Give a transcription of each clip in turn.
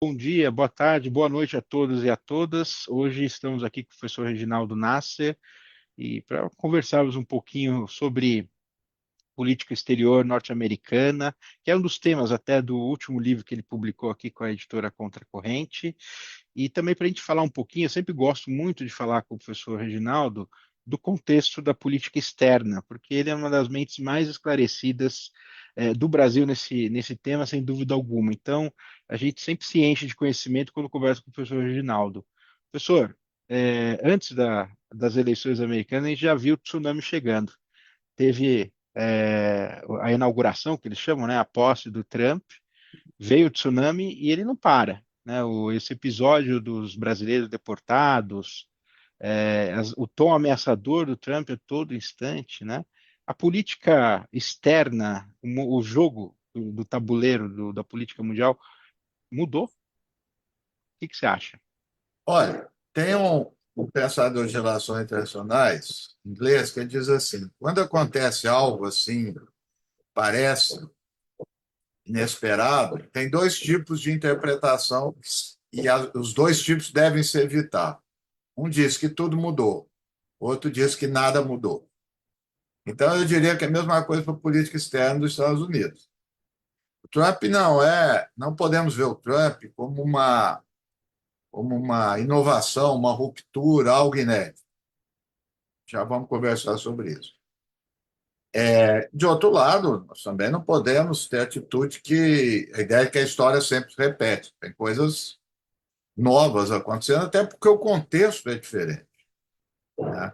Bom dia, boa tarde, boa noite a todos e a todas. Hoje estamos aqui com o professor Reginaldo Nasser e para conversarmos um pouquinho sobre política exterior norte-americana, que é um dos temas até do último livro que ele publicou aqui com a editora Contracorrente, e também para a gente falar um pouquinho, eu sempre gosto muito de falar com o professor Reginaldo do contexto da política externa, porque ele é uma das mentes mais esclarecidas do Brasil nesse tema, sem dúvida alguma. Então, a gente sempre se enche de conhecimento quando conversa com o professor Reginaldo. Professor, antes das eleições americanas, a gente já viu o tsunami chegando. Teve a inauguração, que eles chamam, né, a posse do Trump, veio o tsunami e ele não para, né? Esse episódio dos brasileiros deportados, o tom ameaçador do Trump a todo instante, né? A política externa, o jogo do tabuleiro da política mundial mudou. O que você acha? Olha, tem um pensador de relações internacionais inglês que diz assim: quando acontece algo assim, parece inesperado, tem dois tipos de interpretação e os dois tipos devem se evitar. Um diz que tudo mudou, outro diz que nada mudou. Então, eu diria que é a mesma coisa para a política externa dos Estados Unidos. O Trump não podemos ver o Trump como uma inovação, uma ruptura, algo inédito. Já vamos conversar sobre isso. De outro lado, nós também não podemos ter atitude que a ideia é que a história sempre se repete. Tem coisas novas acontecendo, até porque o contexto é diferente, né?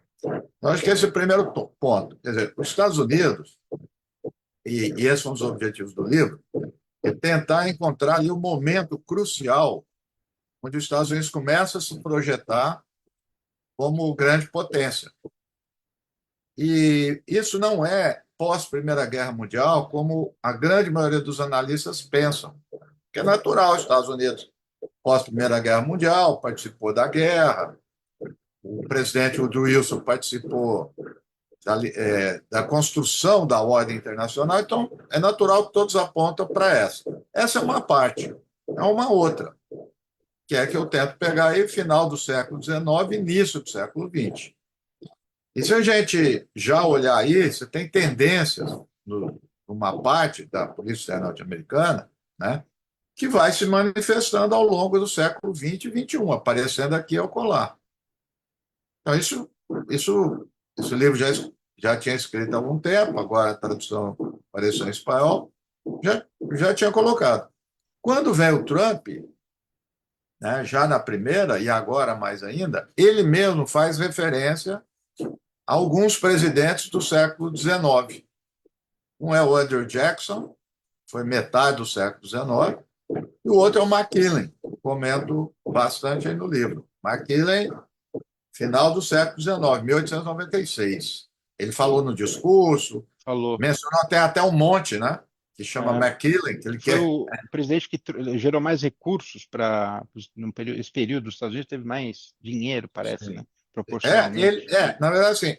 Então, acho que esse é o primeiro ponto. Quer dizer, os Estados Unidos, e esses são os objetivos do livro, é tentar encontrar ali o momento crucial onde os Estados Unidos começam a se projetar como grande potência. E isso não é pós-Primeira Guerra Mundial, como a grande maioria dos analistas pensam, que é natural. Os Estados Unidos, pós-Primeira Guerra Mundial, participou da guerra, o presidente Woodrow Wilson participou da construção da ordem internacional, então é natural que todos apontam para essa. Essa é uma parte. É uma outra, que é que eu tento pegar aí final do século XIX, início do século XX. E se a gente já olhar aí, você tem tendências numa parte da política externa norte-americana, né, que vai se manifestando ao longo do século XX e XXI, aparecendo aqui ao colar. Então, isso, esse livro já tinha escrito há algum tempo, agora a tradução apareceu em espanhol, já tinha colocado. Quando vem o Trump, né, já na primeira, e agora mais ainda, ele mesmo faz referência alguns presidentes do século XIX. Um é o Andrew Jackson, foi metade do século XIX, e o outro é o McKinley, que comento bastante aí no livro. McKinley, final do século XIX, 1896. Ele falou no discurso, Falou. mencionou até um monte, né? Que chama É, McKinley, que ele foi quer. o presidente que gerou mais recursos para esse período dos Estados Unidos, teve mais dinheiro, parece, né? Proporcionalmente. Na verdade, assim,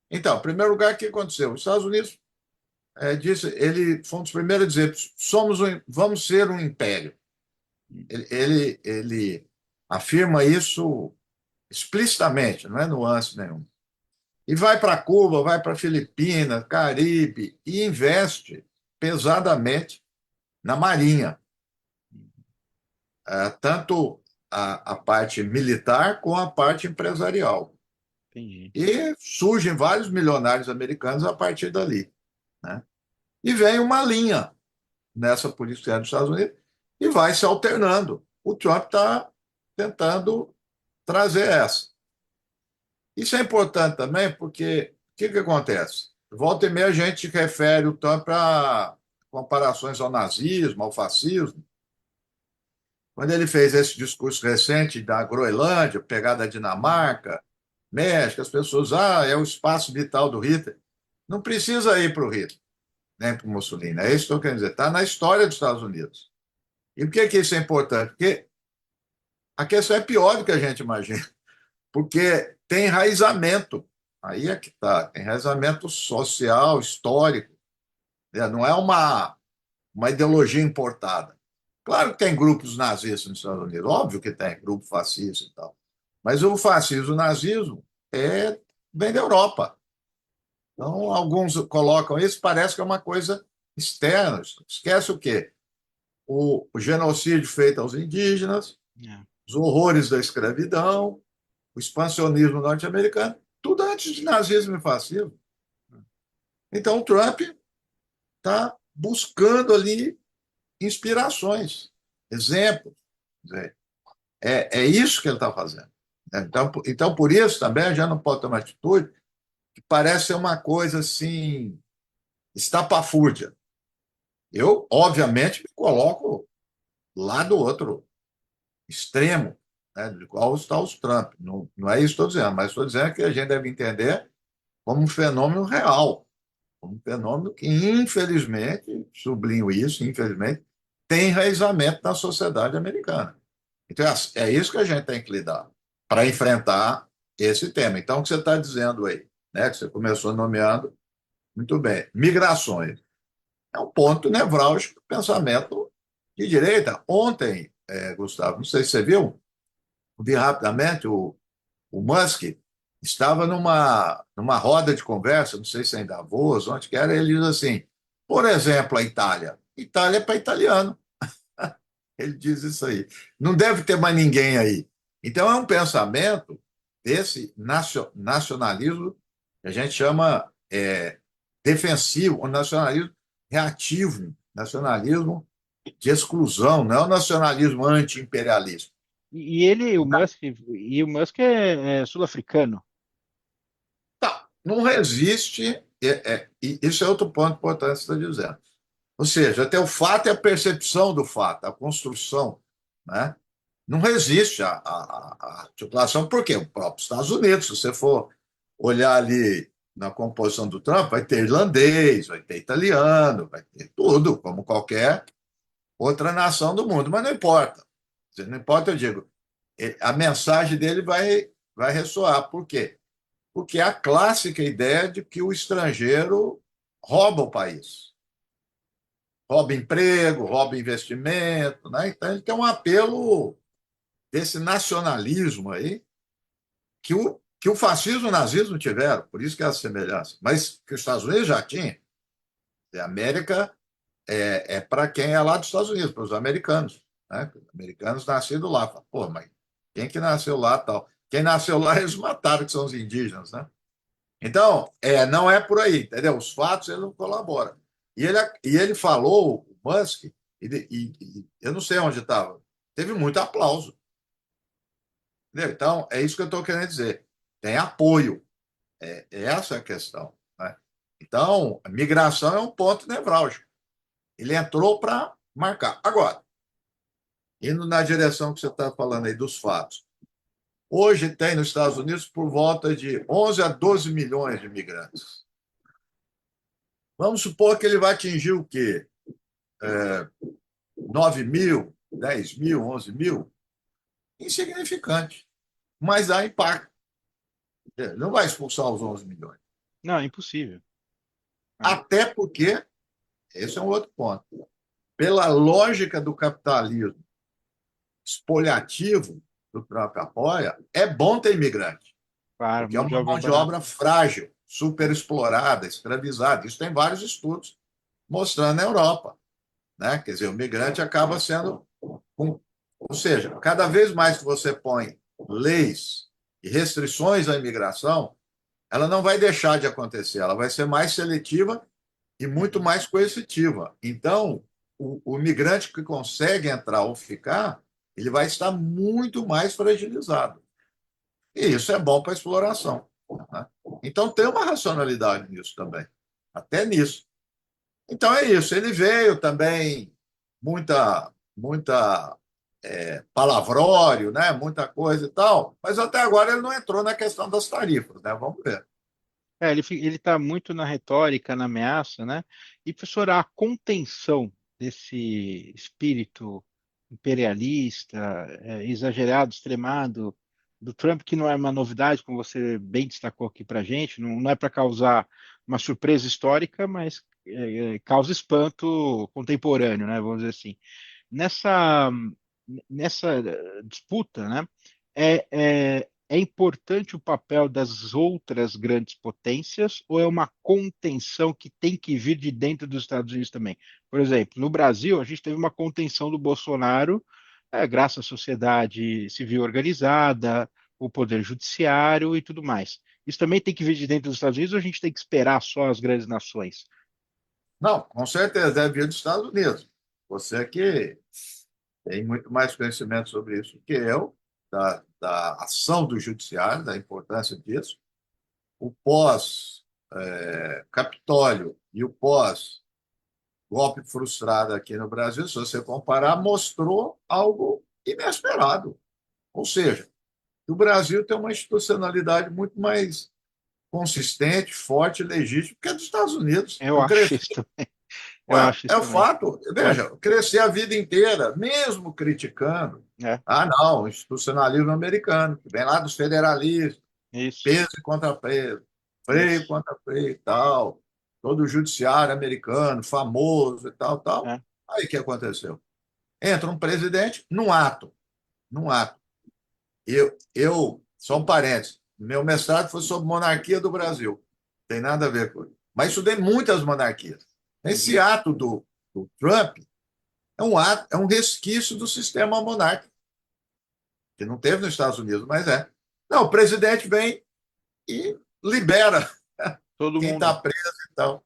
Então, em primeiro lugar, o que aconteceu? Os Estados Unidos disse, ele foi um dos primeiros a dizer: vamos ser um império. Ele afirma isso explicitamente, não é nuance nenhuma. E vai para Cuba, vai para Filipinas, Caribe, e investe pesadamente na Marinha, tanto a parte militar como a parte empresarial. Entendi. E surgem vários milionários americanos a partir dali, né? E vem uma linha nessa política dos Estados Unidos e vai se alternando. O Trump está tentando trazer essa. Isso é importante também porque o que acontece? Volta e meia a gente refere o Trump a comparações ao nazismo, ao fascismo. Quando ele fez esse discurso recente da Groenlândia, pegar da Dinamarca, México, as pessoas, é o espaço vital do Hitler. Não precisa ir para o Hitler, nem para o Mussolini. É isso que eu quero dizer. Está na história dos Estados Unidos. E por que isso é importante? Porque a questão é pior do que a gente imagina. Porque tem enraizamento. Aí é que está. Tem enraizamento social, histórico, né? Não é uma ideologia importada. Claro que tem grupos nazistas nos Estados Unidos, óbvio que tem, grupo fascista e tal. Mas o fascismo, o nazismo, vem da Europa. Então, alguns colocam isso, parece que é uma coisa externa. Esquece o quê? O genocídio feito aos indígenas, É. os horrores da escravidão, o expansionismo norte-americano, tudo antes de nazismo e fascismo. Então, o Trump está buscando ali inspirações, exemplos. É isso que ele está fazendo. Então, por isso também a gente não pode tomar atitude que parece ser uma coisa assim, estapafúrdia. Eu, obviamente, me coloco lá do outro extremo, né, de qual está os Trump. Não, não é isso que estou dizendo, mas estou dizendo que a gente deve entender como um fenômeno real, como um fenômeno que, infelizmente, sublinho isso, infelizmente, tem enraizamento na sociedade americana. Então, é isso que a gente tem que lidar para enfrentar esse tema. Então, o que você está dizendo aí, né, que você começou nomeando, muito bem, migrações. É um ponto nevrálgico do pensamento de direita. Ontem, Gustavo, não sei se você viu, vi rapidamente, o Musk estava numa roda de conversa, não sei se é em Davos, onde que era, ele diz assim, por exemplo, a Itália. Itália é para italiano. Ele diz isso aí. Não deve ter mais ninguém aí. Então, é um pensamento desse nacionalismo que a gente chama defensivo, o nacionalismo reativo, nacionalismo de exclusão, não é o nacionalismo anti-imperialista. E ele, o Musk é sul-africano. Tá, não resiste, e isso é outro ponto importante que você está dizendo. Ou seja, até o fato e a percepção do fato, a construção, né? Não resiste à articulação, porque o próprio Estados Unidos, se você for olhar ali na composição do Trump, vai ter irlandês, vai ter italiano, vai ter tudo, como qualquer outra nação do mundo, mas não importa. Não importa, eu digo, a mensagem dele vai ressoar. Por quê? Porque é a clássica ideia de que o estrangeiro rouba o país, rouba emprego, rouba investimento, né? Então ele tem um apelo desse nacionalismo aí que o fascismo e o nazismo tiveram, por isso que é a semelhança, mas que os Estados Unidos já tinham. A América é para quem é lá dos Estados Unidos, para os americanos, né? Os americanos nascidos lá. Pô, mas quem que nasceu lá tal? Quem nasceu lá eles mataram, que são os indígenas, né? Então, não é por aí, entendeu? Os fatos ele não colabora. E ele falou, o Musk, eu não sei onde estava, teve muito aplauso. Entendeu? Então, é isso que eu estou querendo dizer. Tem apoio. Essa é a questão. Né? Então, a migração é um ponto nevrálgico. Ele entrou para marcar. Agora, indo na direção que você está falando aí dos fatos. Hoje tem nos Estados Unidos por volta de 11 a 12 milhões de imigrantes. Vamos supor que ele vai atingir o quê? 9 mil, 10 mil, 11 mil? Insignificante. Mas há impacto. Não vai expulsar os 11 milhões. Não, é impossível. É. Até porque, esse é um outro ponto, pela lógica do capitalismo espoliativo do próprio apoia, é bom ter imigrante, Claro, porque é mão de uma obra mão de barata. obra frágil, superexplorada, escravizada. Isso tem vários estudos mostrando na Europa. Né? Quer dizer, o migrante acaba sendo. Ou seja, cada vez mais que você põe leis e restrições à imigração, ela não vai deixar de acontecer, ela vai ser mais seletiva e muito Uhum. mais coercitiva. Então, o migrante que consegue entrar ou ficar, ele vai estar muito mais fragilizado. E isso é bom para a exploração. Né? Então, tem uma racionalidade nisso também, até nisso. Então, é isso. Ele veio também, muita palavrório, né? Muita coisa e tal, mas até agora ele não entrou na questão das tarifas. Né? Vamos ver. Ele está muito na retórica, na ameaça, né? E, professor, a contenção desse espírito imperialista, exagerado, extremado, do Trump, que não é uma novidade, como você bem destacou aqui para a gente, não é para causar uma surpresa histórica, mas causa espanto contemporâneo, né? Vamos dizer assim. nessa, nessa disputa, né, é importante o papel das outras grandes potências ou é uma contenção que tem que vir de dentro dos Estados Unidos também? Por exemplo, no Brasil, a gente teve uma contenção do Bolsonaro, graças à sociedade civil organizada, o poder judiciário e tudo mais. Isso também tem que vir de dentro dos Estados Unidos ou a gente tem que esperar só as grandes nações? Não, com certeza, é via dos Estados Unidos. Você que tem muito mais conhecimento sobre isso que eu, da ação do judiciário, da importância disso. O pós-Capitólio e o pós-golpe frustrado aqui no Brasil, se você comparar, mostrou algo inesperado. Ou seja, o Brasil tem uma institucionalidade muito mais consistente, forte, legítima que a dos Estados Unidos. Eu Eu acho cresci. isso também. Eu Ué, acho isso é o também. fato. É, Veja, eu cresci a vida inteira, mesmo criticando. é, Ah, não, o institucionalismo americano, que vem lá dos federalistas, isso, peso e contrapeso, freio isso. contra freio e tal, todo o judiciário americano, famoso e tal, tal. É. Aí o que aconteceu? Entra um presidente num ato. Só um parênteses, meu mestrado foi sobre monarquia do Brasil, tem nada a ver com isso. Mas estudei muitas monarquias. Esse Uhum. ato do Trump é um ato, é um resquício do sistema monárquico, que não teve nos Estados Unidos, mas é. Não, o presidente vem e libera Todo quem está mundo. preso e tal,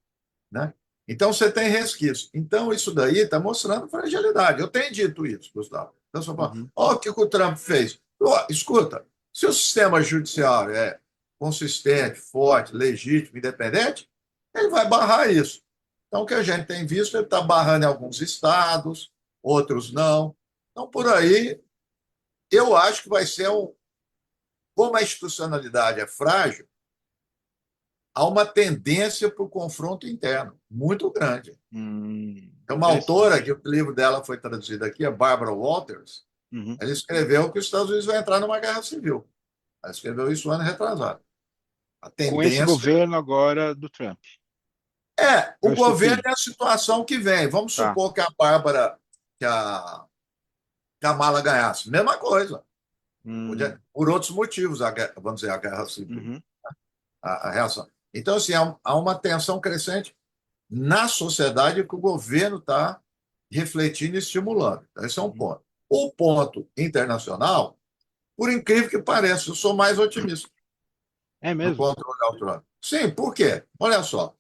né? Então você tem resquício. Então isso daí está mostrando fragilidade. Eu tenho dito isso, Gustavo. Então você fala, Uhum. ó, o que o Trump fez? Ó, escuta, se o sistema judiciário é consistente, forte, legítimo, independente, ele vai barrar isso. Então o que a gente tem visto, ele está barrando em alguns estados, outros não. Então por aí, eu acho que vai ser um. Como a institucionalidade é frágil, há uma tendência para o confronto interno muito grande. Tem uma autora, que Interessante. o livro dela foi traduzido aqui, a Barbara Walters, Uhum. ela escreveu que os Estados Unidos vão entrar numa guerra civil. Ela escreveu isso ano retrasado. A Com esse tendência governo agora do Trump. é É o o governo estupim. e a situação que vem. Vamos Tá. supor que a Bárbara, que a Kamala ganhasse. Mesma coisa. Hum. Por outros motivos, vamos dizer, a guerra civil, Uhum. a reação. Então, assim, há uma tensão crescente na sociedade que o governo está refletindo e estimulando. Esse é um Uhum. ponto. O ponto internacional, por incrível que pareça, eu sou mais otimista É no mesmo? controle autônomo. Sim, por quê? Olha só.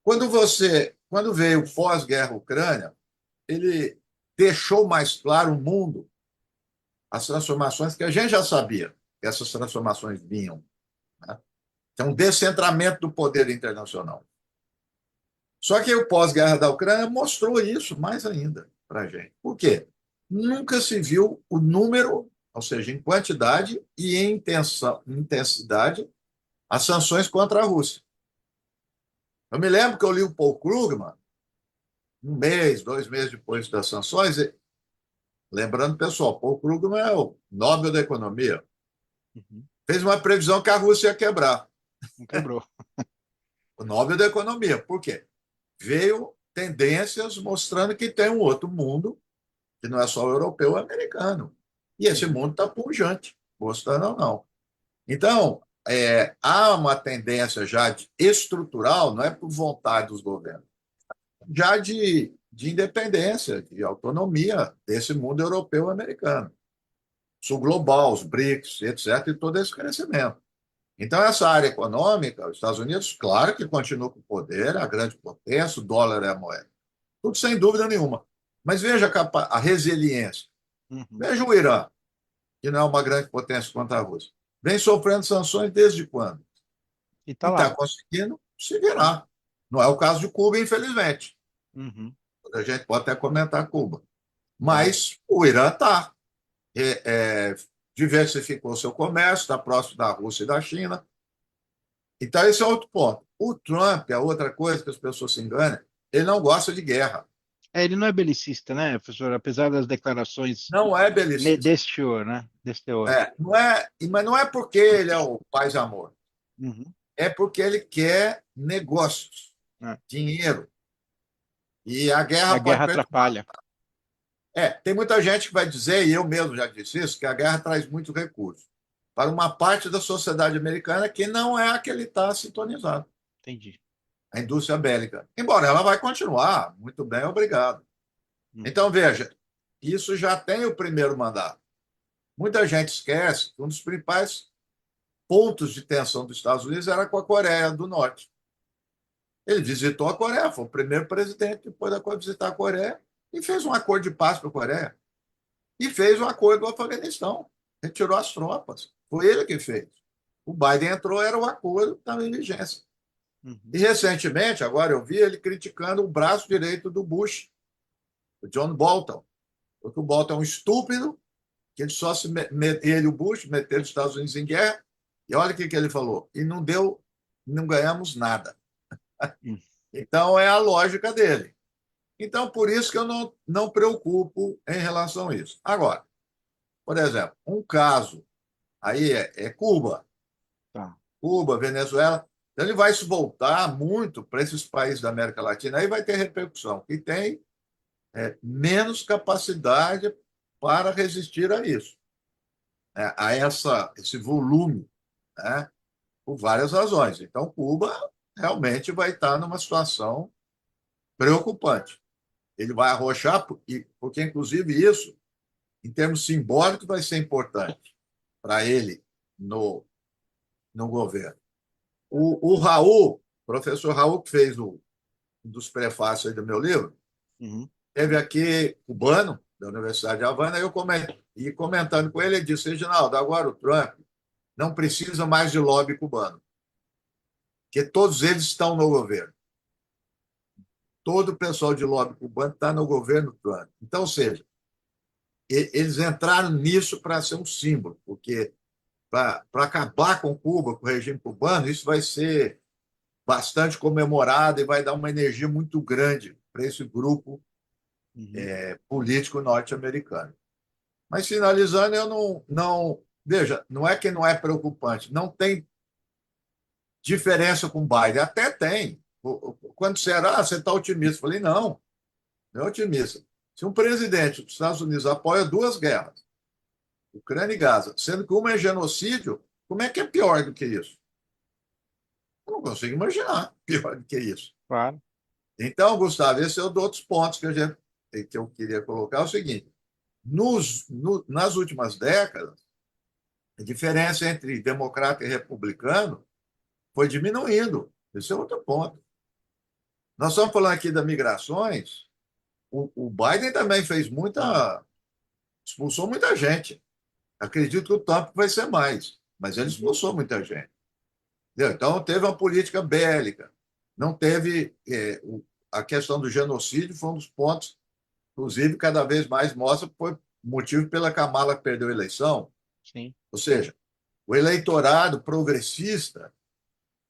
Quando veio o pós-guerra Ucrânia, ele deixou mais claro o mundo as transformações que a gente já sabia que essas transformações vinham. Né? Tem um descentramento do poder internacional. Só que o pós-guerra da Ucrânia mostrou isso mais ainda para a gente. Por quê? Nunca se viu o número, ou seja, em quantidade e em intensidade, as sanções contra a Rússia. Eu me lembro que eu li o Paul Krugman, um mês, 2 meses depois das sanções, lembrando, pessoal, Paul Krugman é o Nobel da Economia, Uhum. fez uma previsão que a Rússia ia quebrar. Não quebrou. O Nobel da Economia. Por quê? Veio tendências mostrando que tem um outro mundo que não é só o europeu, é o americano. E esse Uhum. mundo está pujante, gostando ou não. Então, há uma tendência já estrutural, não é por vontade dos governos, já de independência, de autonomia desse mundo europeu e americano. Sul global, os BRICS, etc., e todo esse crescimento. Então, essa área econômica, os Estados Unidos, claro que continua com o poder, a grande potência, o dólar é a moeda. Tudo sem dúvida nenhuma. Mas veja a resiliência. Uhum. Veja o Irã, que não é uma grande potência contra a Rússia. Vem sofrendo sanções desde quando? E E tá lá. está conseguindo se virar. Não é o caso de Cuba, infelizmente. Uhum. A gente pode até comentar Cuba. É. Mas o Irã está. Diversificou seu comércio, está próximo da Rússia e da China. Então, esse é outro ponto. O Trump, é outra coisa que as pessoas se enganam, ele não gosta de guerra. Ele não é belicista, né, professor? Apesar das declarações Não é belicista. deste teor, né? Desse teor. Não é, mas não é porque ele é o paz-amor. Uhum. É porque ele quer negócios, É. dinheiro. E a E a guerra pode guerra perturbar. atrapalha. Tem muita gente que vai dizer, e eu mesmo já disse isso, que a guerra traz muito recurso para uma parte da sociedade americana que não é a que ele está sintonizado, Entendi. a indústria bélica. Embora ela vai continuar, muito bem, obrigado. Uhum. Então, veja, isso já tem o primeiro mandato. Muita gente esquece que um dos principais pontos de tensão dos Estados Unidos era com a Coreia do Norte. Ele visitou a Coreia, foi o primeiro presidente depois da visitar a Coreia e fez um acordo de paz com a Coreia. E fez um acordo com o Afeganistão. Retirou as tropas. Foi ele que fez. O Biden entrou, era o acordo que estava em vigência. E Uhum. recentemente, agora eu vi ele criticando o braço direito do Bush, o John Bolton. Porque o Bolton é um estúpido, que ele só se ele e o Bush meteram os Estados Unidos em guerra. E olha o que ele falou. E não deu, não ganhamos nada. Uhum. Então é a lógica dele. Então, por isso que eu não preocupo em relação a isso. Agora, por exemplo, um caso aí é Cuba. Tá. Cuba, Venezuela. Então, ele vai se voltar muito para esses países da América Latina, aí vai ter repercussão, e tem menos capacidade para resistir a isso, né, a esse volume, né, por várias razões. Então, Cuba realmente vai estar numa situação preocupante. Ele vai arrochar, porque, inclusive, isso, em termos simbólicos, vai ser importante para ele no governo. O Raul, professor Raul, que fez um dos prefácios aí do meu livro, Uhum. teve aqui cubano, da Universidade de Havana, e comentando com ele, ele disse, Reginaldo, agora o Trump não precisa mais de lobby cubano, porque todos eles estão no governo. Todo o pessoal de lobby cubano está no governo Trump. Então, ou seja, eles entraram nisso para ser um símbolo, porque para acabar com Cuba, com o regime cubano, isso vai ser bastante comemorado e vai dar uma energia muito grande para esse grupo Uhum. político norte-americano. Mas finalizando, eu veja, não é que não é preocupante, não tem diferença com o Biden, até tem. Quando você era, você está otimista, eu falei, não é otimista. Se um presidente dos Estados Unidos apoia duas guerras, Ucrânia e Gaza, sendo que uma é genocídio, como é que é pior do que isso? Eu não consigo imaginar pior do que isso. Claro. Então, Gustavo, esse é um dos outros pontos que eu queria colocar, é o seguinte, nas últimas décadas, a diferença entre democrata e republicano foi diminuindo. Esse é outro ponto. Nós estamos falando aqui das migrações. O Biden também expulsou muita gente. Acredito que o Trump vai ser mais, mas ele Uhum. expulsou muita gente. Entendeu? Então, teve uma política bélica. Não teve. A questão do genocídio foi um dos pontos, inclusive, cada vez mais mostra que foi motivo pela Kamala que perdeu a eleição. Sim. Ou seja, o eleitorado progressista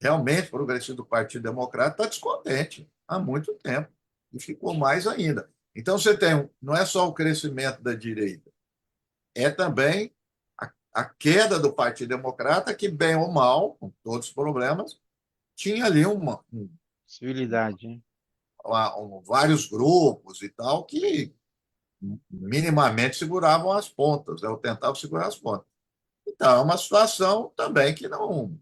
realmente progressista do Partido Democrata está descontente há muito tempo e ficou mais ainda. Então, você tem, não é só o crescimento da direita, é também a queda do Partido Democrata, que, bem ou mal, com todos os problemas, tinha ali Civilidade, né? vários grupos e tal que minimamente seguravam as pontas, ou tentavam segurar as pontas. Então, é uma situação também que não.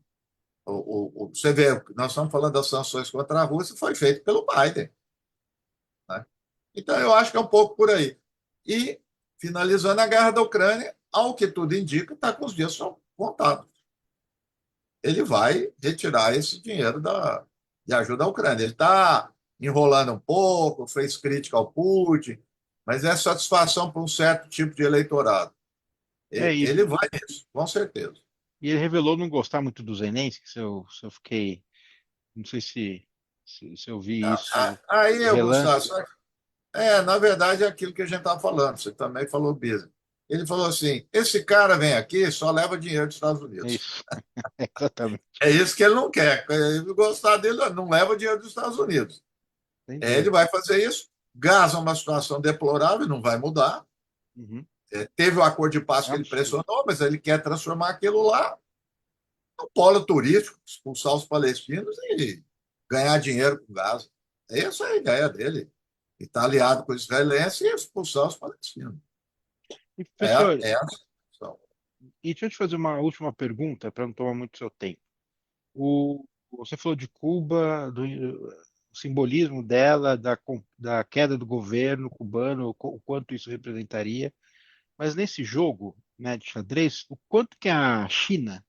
Você vê, nós estamos falando das sanções contra a Rússia, foi feito pelo Biden. Né? Então, eu acho que é um pouco por aí. E, finalizando a guerra da Ucrânia, ao que tudo indica, está com os dias contados. Ele vai retirar esse dinheiro de ajuda à Ucrânia. Ele está enrolando um pouco, fez crítica ao Putin, mas é satisfação para um certo tipo de eleitorado. É Ele isso. vai nisso, com certeza. E ele revelou não gostar muito do Zelensky, se eu fiquei. Não sei se eu vi isso Aí, de Gustavo, relance. na verdade, é aquilo que a gente estava falando, você também falou mesmo. Ele falou assim: esse cara vem aqui só leva dinheiro dos Estados É Unidos. isso. Exatamente. É isso que ele não quer. Ele gostar dele, não leva dinheiro dos Estados Unidos. Sem Ele dúvida. vai fazer isso. Gaza é uma situação deplorável, não vai mudar. Uhum. Teve o acordo de paz É um que ele absurdo. pressionou, mas ele quer transformar aquilo lá num polo turístico, expulsar os palestinos e ganhar dinheiro com Gaza. Essa é a ideia dele. e está aliado com os israelenses e expulsar os palestinos. E, É, professor, é a situação. e deixa eu te fazer uma última pergunta para não tomar muito seu tempo. Você falou de Cuba, do o simbolismo dela, da queda do governo cubano, o quanto isso representaria. Mas nesse jogo, né, de xadrez, o quanto que a China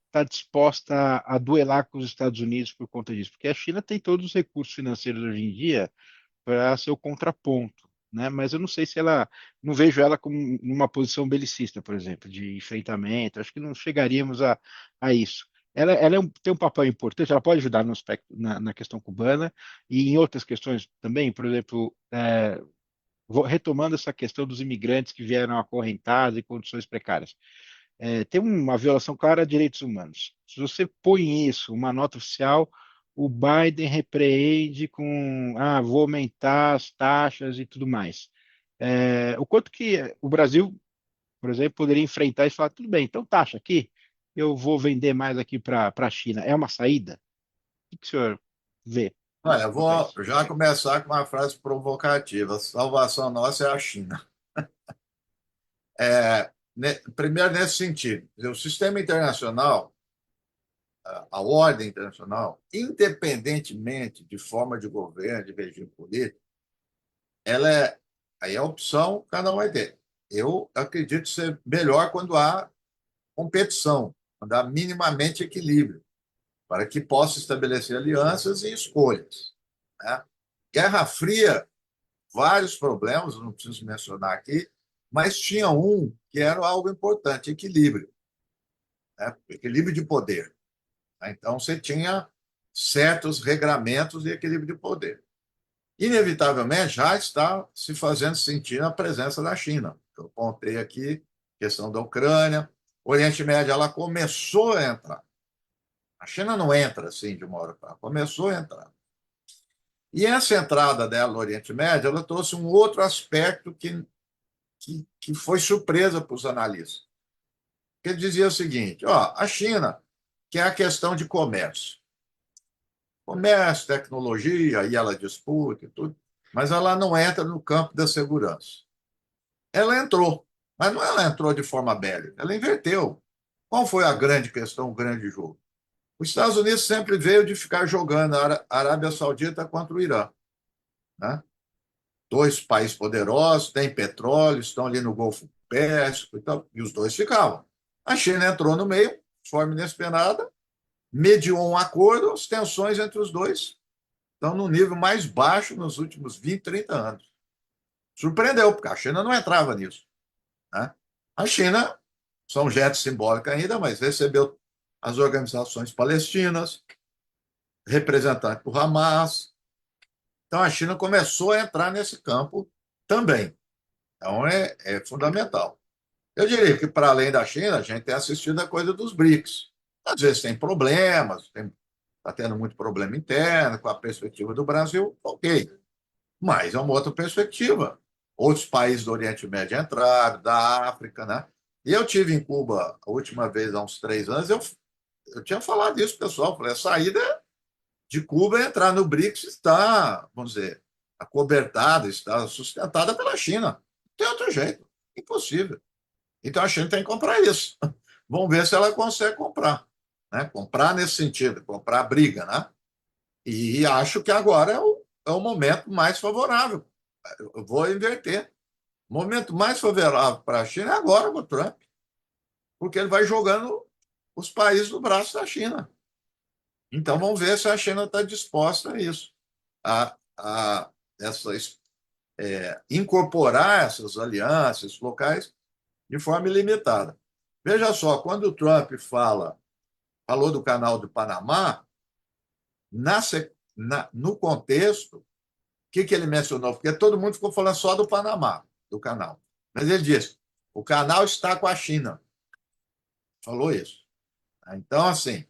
está disposta a duelar com os Estados Unidos por conta disso? Porque a China tem todos os recursos financeiros hoje em dia para ser o contraponto, né? Mas eu não sei se ela, não vejo ela como numa posição belicista, por exemplo, de enfrentamento. Acho que não chegaríamos a isso. Ela tem um papel importante, ela pode ajudar no aspecto, na questão cubana e em outras questões também, por exemplo, retomando essa questão dos imigrantes que vieram acorrentados em condições precárias. Tem uma violação clara de direitos humanos. Se você põe isso, uma nota oficial, o Biden repreende com, vou aumentar as taxas e tudo mais. O quanto que o Brasil, por exemplo, poderia enfrentar e falar, tudo bem, então taxa aqui, eu vou vender mais aqui para a China. É uma saída? O que o senhor vê Olha, eu quanto a vou isso? já começar com uma frase provocativa. A salvação nossa é a China. Primeiro, nesse sentido, o sistema internacional, a ordem internacional, independentemente de forma de governo, de regime político, ela aí é a opção, cada um vai ter. Eu acredito ser melhor quando há competição, quando há minimamente equilíbrio, para que possa estabelecer alianças e escolhas, né? Guerra Fria, vários problemas, não preciso mencionar aqui, mas tinha um que era algo importante, equilíbrio, né? Equilíbrio de poder, né? Então, você tinha certos regramentos de equilíbrio de poder. Inevitavelmente, já está se fazendo sentir a presença da China. Eu apontei aqui a questão da Ucrânia. O Oriente Médio, ela começou a entrar. A China não entra assim de uma hora para outra, começou a entrar. E essa entrada dela no Oriente Médio, ela trouxe um outro aspecto que foi surpresa para os analistas. Ele dizia o seguinte: ó, a China, que é a questão de comércio, tecnologia, aí ela disputa e tudo, mas ela não entra no campo da segurança. Ela entrou, mas não ela entrou de forma bélica, ela inverteu. Qual foi a grande questão, o grande jogo? Os Estados Unidos sempre veio de ficar jogando a Arábia Saudita contra o Irã, né? Dois países poderosos, têm petróleo, estão ali no Golfo Pérsico e tal, e os dois ficavam. A China entrou no meio, de forma inesperada, mediou um acordo, as tensões entre os dois estão no nível mais baixo nos últimos 20, 30 anos. Surpreendeu, porque a China não entrava nisso, né? A China, são um gesto simbólico ainda, mas recebeu as organizações palestinas, representantes por Hamas. Então, a China começou a entrar nesse campo também. Então, é fundamental. Eu diria que, para além da China, a gente tem assistido a coisa dos BRICS. Às vezes tem problemas, está tendo muito problema interno, com a perspectiva do Brasil, ok. Mas é uma outra perspectiva. Outros países do Oriente Médio entraram, da África, né? E eu tive em Cuba a última vez, há uns 3 anos, eu tinha falado isso, pessoal. Falei, a saída de Cuba é entrar no BRICS está, vamos dizer, acobertada, está sustentada pela China. Não tem outro jeito. Impossível. Então a China tem que comprar isso. Vamos ver se ela consegue comprar. Né? Comprar nesse sentido, comprar briga. Né? E acho que agora é o momento mais favorável. Eu vou inverter. O momento mais favorável para a China é agora com o Trump, porque ele vai jogando os países no braço da China. Então vamos ver se a China está disposta a isso, a incorporar essas alianças locais de forma ilimitada. Veja só, quando o Trump falou do canal do Panamá, na, no contexto, o que ele mencionou? Porque todo mundo ficou falando só do Panamá, do canal. Mas ele disse: o canal está com a China. Falou isso. Então, assim,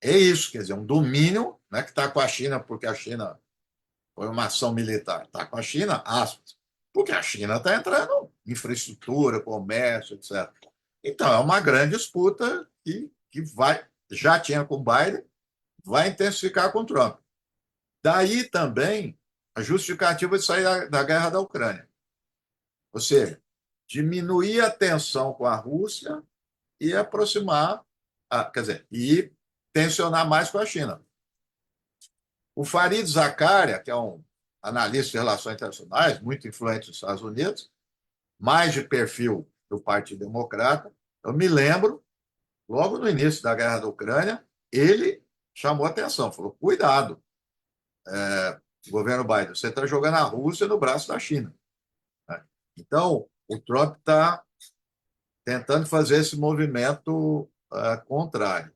é isso, quer dizer, um domínio, né, que está com a China, porque a China foi uma ação militar, está com a China, aspas, porque a China está entrando em infraestrutura, comércio, etc. Então, é uma grande disputa que já tinha com o Biden, vai intensificar com o Trump. Daí também a justificativa de sair da guerra da Ucrânia. Ou seja, diminuir a tensão com a Rússia e aproximar, quer dizer, e tensionar mais com a China. O Fareed Zakaria, que é um analista de relações internacionais, muito influente nos Estados Unidos, mais de perfil do Partido Democrata, eu me lembro, logo no início da guerra da Ucrânia, ele chamou atenção, falou: cuidado, governo Biden, você está jogando a Rússia no braço da China. Então, o Trump está tentando fazer esse movimento contrário.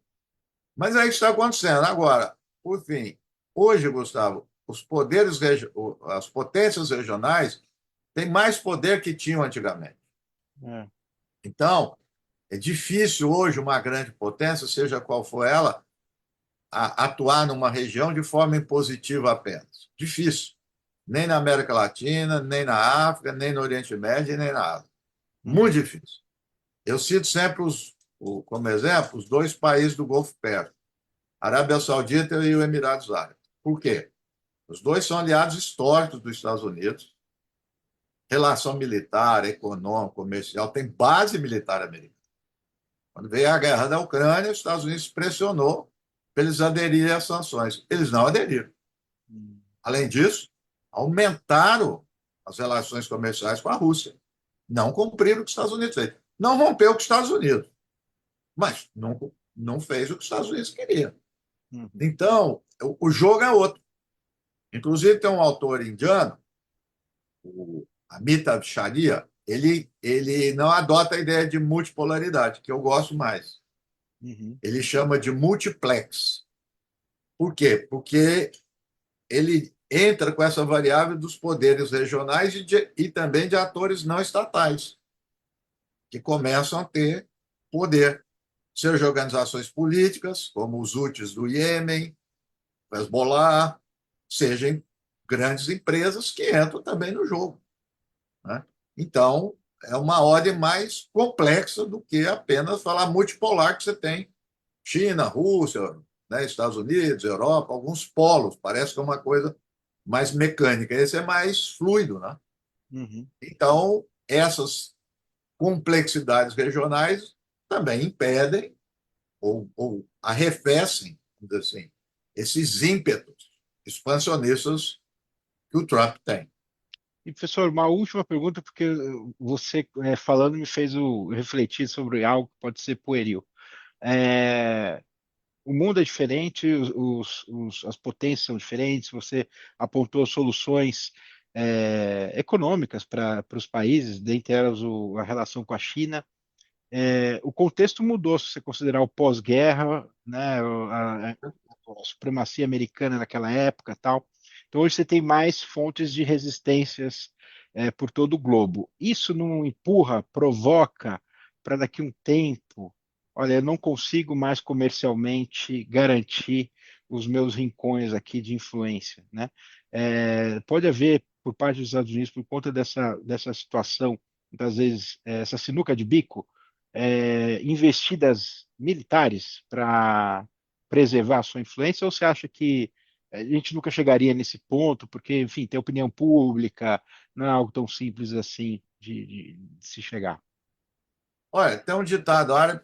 Mas é isso que está acontecendo. Agora, por fim, hoje, Gustavo, as potências regionais têm mais poder que tinham antigamente. É. Então, é difícil hoje uma grande potência, seja qual for ela, atuar numa região de forma impositiva apenas. Difícil. Nem na América Latina, nem na África, nem no Oriente Médio, nem na Ásia. Muito difícil. Eu cito sempre, como exemplo, os dois países do Golfo Pérsico, Arábia Saudita e os Emirados Árabes. Por quê? Os dois são aliados históricos dos Estados Unidos, relação militar, econômica, comercial, tem base militar americana. Quando veio a guerra da Ucrânia, os Estados Unidos pressionou para eles aderirem às sanções. Eles não aderiram. Além disso, aumentaram as relações comerciais com a Rússia. Não cumpriram o que os Estados Unidos fez. Não rompeu com os Estados Unidos, mas não fez o que os Estados Unidos queriam. Então, o jogo é outro. Inclusive, tem um autor indiano, o Amitav Sharia, ele não adota a ideia de multipolaridade, que eu gosto mais. Ele chama de multiplex. Por quê? Porque ele entra com essa variável dos poderes regionais e também de atores não estatais, que começam a ter poder, seja organizações políticas, como os Houthis do Iêmen, o Hezbollah, sejam grandes empresas que entram também no jogo. Né? Então, é uma ordem mais complexa do que apenas falar multipolar, que você tem China, Rússia, né, Estados Unidos, Europa, alguns polos, parece que é uma coisa mais mecânica. Esse é mais fluido. Né? Então, essas complexidades regionais também impedem ou arrefecem, vamos dizer assim, esses ímpetos expansionistas que o Trump tem. E, professor, uma última pergunta, porque você falando me fez refletir sobre algo que pode ser pueril. O mundo é diferente, as potências são diferentes, você apontou soluções econômicas para os países, dentre elas a relação com a China. O contexto mudou, se você considerar o pós-guerra, né, a supremacia americana naquela época, tal. Então hoje você tem mais fontes de resistências por todo o globo. Isso não empurra, provoca para daqui a um tempo, olha, eu não consigo mais comercialmente garantir os meus rincões aqui de influência, né? Pode haver por parte dos Estados Unidos, por conta dessa situação, muitas vezes essa sinuca de bico, investidas militares para preservar a sua influência, ou você acha que a gente nunca chegaria nesse ponto, porque, enfim, tem opinião pública, não é algo tão simples assim de se chegar? Olha, tem um ditado árabe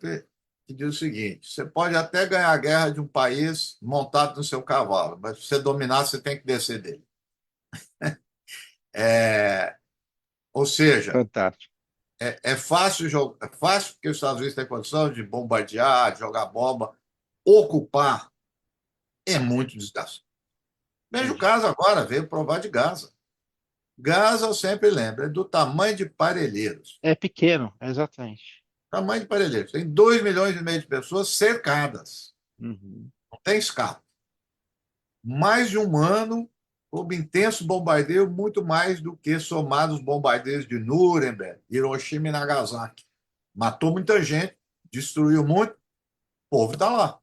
que diz o seguinte: você pode até ganhar a guerra de um país montado no seu cavalo, mas para você dominar, você tem que descer dele. Ou seja, Fantástico. é fácil jogar, é fácil porque os Estados Unidos têm condição de bombardear, de jogar bomba, ocupar é muito desgastante. Veja o Entendi. caso agora, veio provar de Gaza. Gaza, eu sempre lembro, é do tamanho de Parelheiros. É pequeno, exatamente. Tamanho de Parelheiros. Tem 2 milhões e meio de pessoas cercadas. Uhum. Não tem escape. Mais de um ano sob intenso bombardeio, muito mais do que somados os bombardeios de Nuremberg, Hiroshima e Nagasaki. Matou muita gente, destruiu muito, o povo está lá.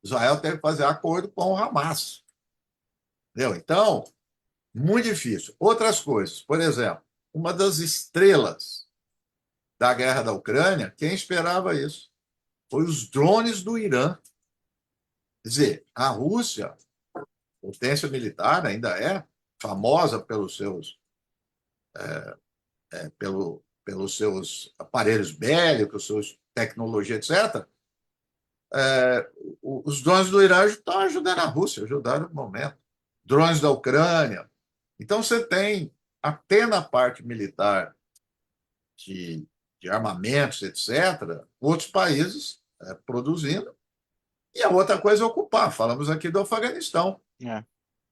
Israel teve que fazer acordo com o Hamas. Entendeu? Então, muito difícil. Outras coisas, por exemplo, uma das estrelas da guerra da Ucrânia, quem esperava isso? Foi os drones do Irã. Quer dizer, a Rússia, potência militar ainda é, famosa pelos seus aparelhos bélicos, suas tecnologia, etc., os drones do Irã estão ajudando a Rússia, ajudaram no momento. Drones da Ucrânia. Então, você tem, até na parte militar de, de armamentos, etc., outros países produzindo. E a outra coisa é ocupar. Falamos aqui do Afeganistão. É.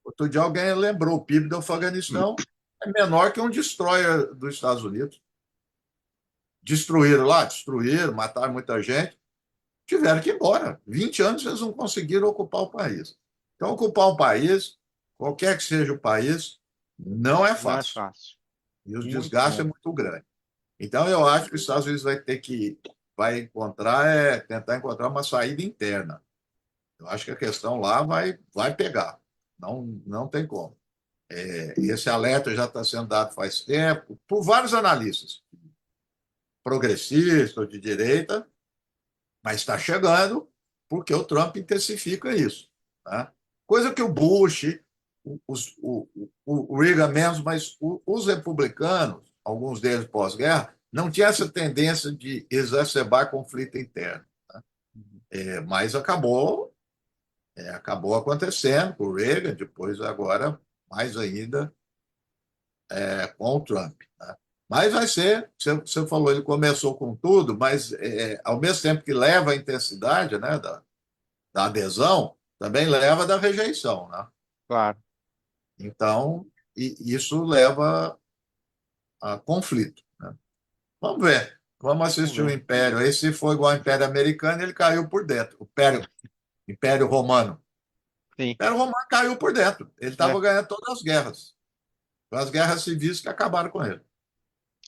Outro dia alguém lembrou, o PIB do Afeganistão é menor que um destroyer dos Estados Unidos. Destruíram lá, destruíram, mataram muita gente, tiveram que ir embora. 20 anos eles não conseguiram ocupar o país. Então, ocupar um país, qualquer que seja o país, não é Não é fácil. fácil. E o Muito desgaste é bom. muito grande. Então, eu acho que os Estados Unidos tentar encontrar uma saída interna. Eu acho que a questão lá vai pegar. Não tem como. Esse alerta já está sendo dado faz tempo, por vários analistas, progressistas, de direita, mas está chegando porque o Trump intensifica isso. Tá? Coisa que o Bush, o Reagan menos, mas os republicanos, alguns deles pós-guerra, não tinham essa tendência de exacerbar conflito interno. Tá? Mas acabou acontecendo com o Reagan, depois agora mais ainda com o Trump. Tá? Mas vai ser, você falou, ele começou com tudo, mas ao mesmo tempo que leva a intensidade, né, da adesão, também leva da rejeição. Né? Claro. Então, isso leva a conflito. Né? Vamos ver. Vamos Vamos assistir o ver. Império. Aí, se for igual ao Império Americano, ele caiu por dentro. O Império Romano. Sim. O Império Romano caiu por dentro. Ele É, estava ganhando todas as guerras. As guerras civis que acabaram com ele.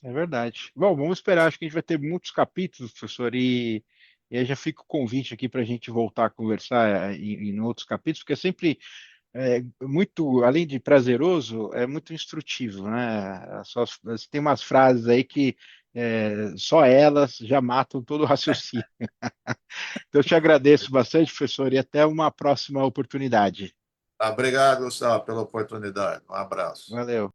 é verdade. Bom, vamos esperar. Acho que a gente vai ter muitos capítulos, professor, e aí já fica o convite aqui para a gente voltar a conversar em outros capítulos, porque é sempre muito, além de prazeroso, é muito instrutivo, né? Tem umas frases aí que só elas já matam todo o raciocínio. Então, eu te agradeço bastante, professor, e até uma próxima oportunidade. Obrigado, Gustavo, pela oportunidade. Um abraço. Valeu.